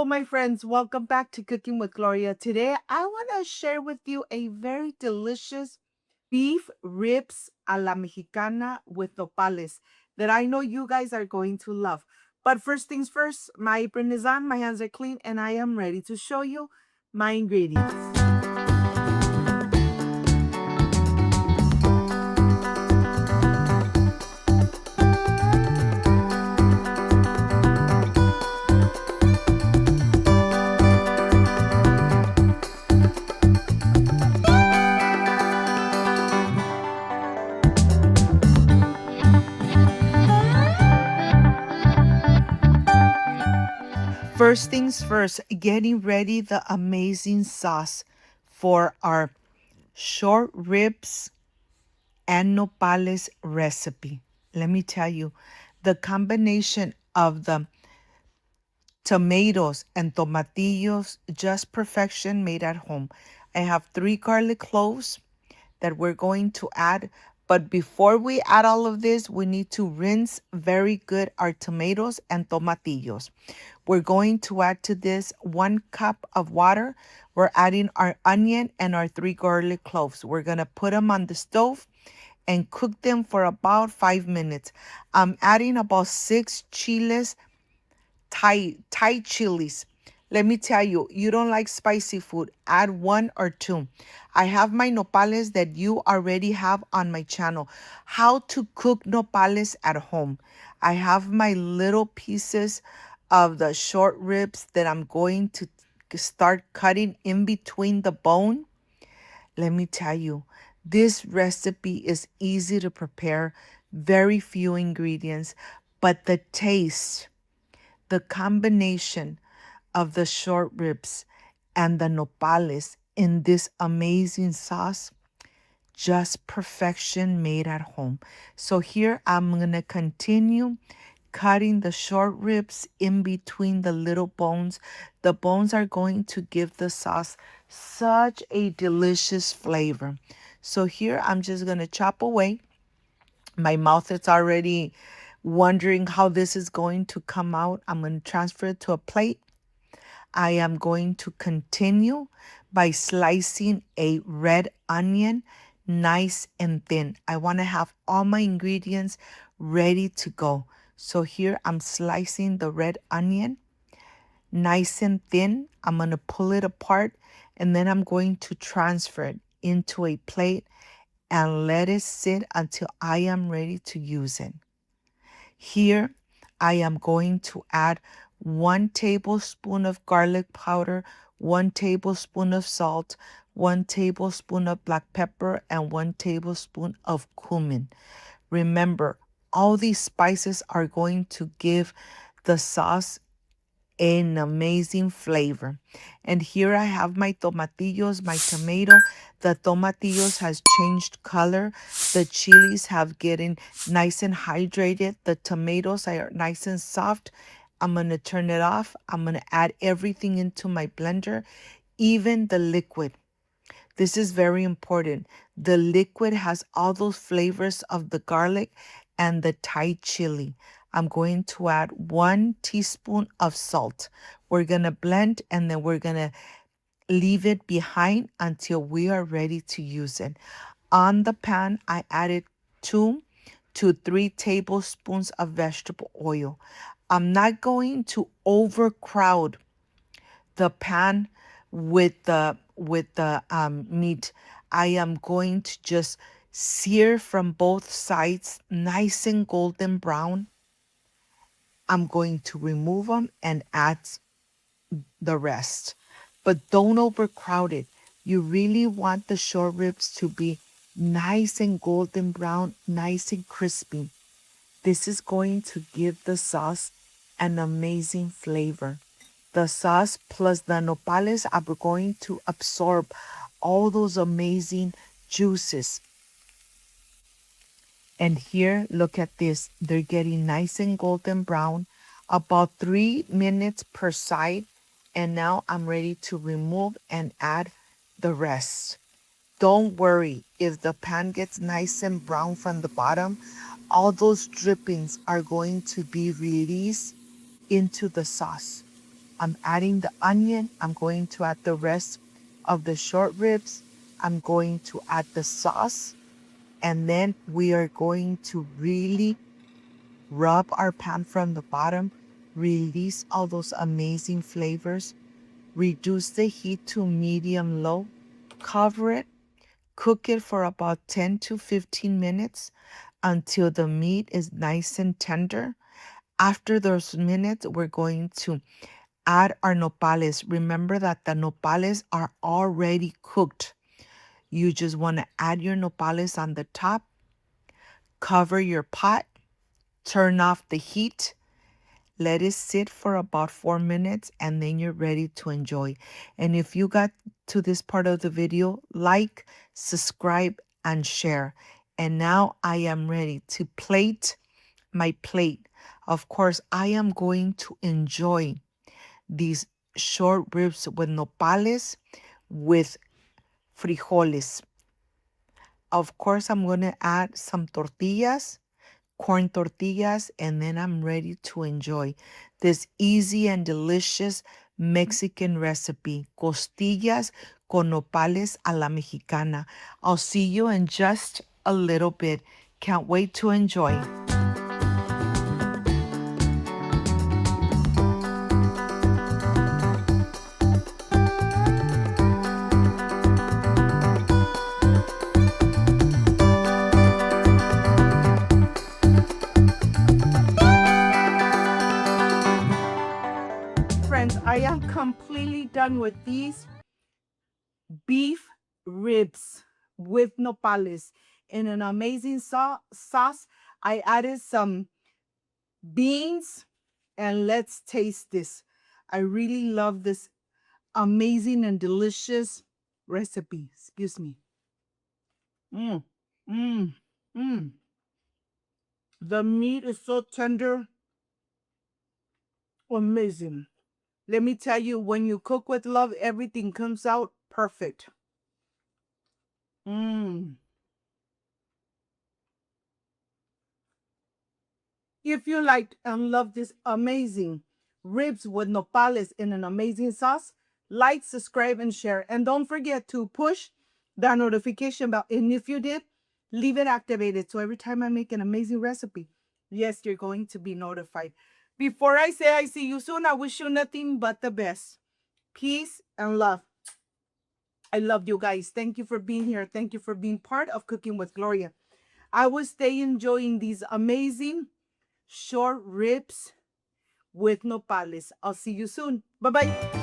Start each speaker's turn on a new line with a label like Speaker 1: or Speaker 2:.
Speaker 1: Hello, my friends. Welcome back to Cooking with Gloria. Today, I want to share with you a very delicious beef ribs a la mexicana with nopales that I know you guys are going to love. But first things first, my apron is on, my hands are clean, and I am ready to show you my ingredients. First things first, getting ready the amazing sauce for our short ribs and nopales recipe. Let me tell you, the combination of the tomatoes and tomatillos, just perfection made at home. I have 3 garlic cloves that we're going to add. But before we add all of this, we need to rinse very good our tomatoes and tomatillos. We're going to add to this 1 cup of water. We're adding our onion and our 3 garlic cloves. We're going to put them on the stove and cook them for about 5 minutes. I'm adding about 6 chiles, Thai chilies. Let me tell you, you don't like spicy food, add 1 or 2. I have my nopales that you already have on my channel. How to cook nopales at home. I have my little pieces of the short ribs that I'm going to start cutting in between the bone. Let me tell you, this recipe is easy to prepare, very few ingredients, but the taste, the combination of the short ribs and the nopales in this amazing sauce, just perfection made at home. So here I'm going to continue cutting the short ribs in between the little bones. The bones are going to give the sauce such a delicious flavor. So here I'm just going to chop away. My mouth is already wondering how this is going to come out. I'm going to transfer it to a plate. I am going to continue by slicing a red onion nice and thin. I want to have all my ingredients ready to go. So here I'm slicing the red onion nice and thin. I'm going to pull it apart and then I'm going to transfer it into a plate and let it sit until I am ready to use it. Here, I am going to add 1 tablespoon of garlic powder, 1 tablespoon of salt, 1 tablespoon of black pepper, and 1 tablespoon of cumin. Remember, all these spices are going to give the sauce an amazing flavor. And here I have my tomatillos, my tomato. The tomatillos has changed color. The chilies have getting nice and hydrated. The tomatoes are nice and soft. I'm going to turn it off. I'm going to add everything into my blender, even the liquid. This is very important. The liquid has all those flavors of the garlic and the Thai chili. I'm going to add 1 teaspoon of salt. We're going to blend and then we're going to leave it behind until we are ready to use it. On the pan, I added 2 to 3 tablespoons of vegetable oil. I'm not going to overcrowd the pan with the meat. I am going to just sear from both sides nice and golden brown. I'm going to remove them and add the rest. But don't overcrowd it. You really want the short ribs to be nice and golden brown, nice and crispy. This is going to give the sauce an amazing flavor. The sauce plus the nopales are going to absorb all those amazing juices. And here, look at this. They're getting nice and golden brown, about 3 minutes per side. And now I'm ready to remove and add the rest. Don't worry if the pan gets nice and brown from the bottom. All those drippings are going to be released into the sauce. I'm adding the onion. I'm going to add the rest of the short ribs. I'm going to add the sauce. And then we are going to really rub our pan from the bottom, release all those amazing flavors, reduce the heat to medium low, cover it, cook it for about 10 to 15 minutes until the meat is nice and tender. After those minutes, we're going to add our nopales. Remember that the nopales are already cooked. You just want to add your nopales on the top, cover your pot, turn off the heat, let it sit for about 4 minutes, and then you're ready to enjoy. And if you got to this part of the video, like, subscribe, and share. And now I am ready to plate my plate. Of course, I am going to enjoy these short ribs with nopales, with frijoles. Of course, I'm going to add some tortillas, corn tortillas, and then I'm ready to enjoy this easy and delicious Mexican recipe, costillas con nopales a la mexicana. I'll see you in just a little bit. Can't wait to enjoy. Friends, I am completely done with these beef ribs with nopales in an amazing sauce. I added some beans, and let's taste this. I really love this amazing and delicious recipe. Excuse me. Mm, mm, mm. The meat is so tender. Amazing. Let me tell you, when you cook with love, everything comes out perfect. Mm. If you liked and loved this amazing ribs with nopales in an amazing sauce, like, subscribe, and share. And don't forget to push that notification bell. And if you did, leave it activated. So every time I make an amazing recipe, yes, you're going to be notified. Before I say I see you soon, I wish you nothing but the best. Peace and love. I love you guys. Thank you for being here. Thank you for being part of Cooking with Gloria. I will stay enjoying these amazing short ribs with nopales. I'll see you soon. Bye-bye.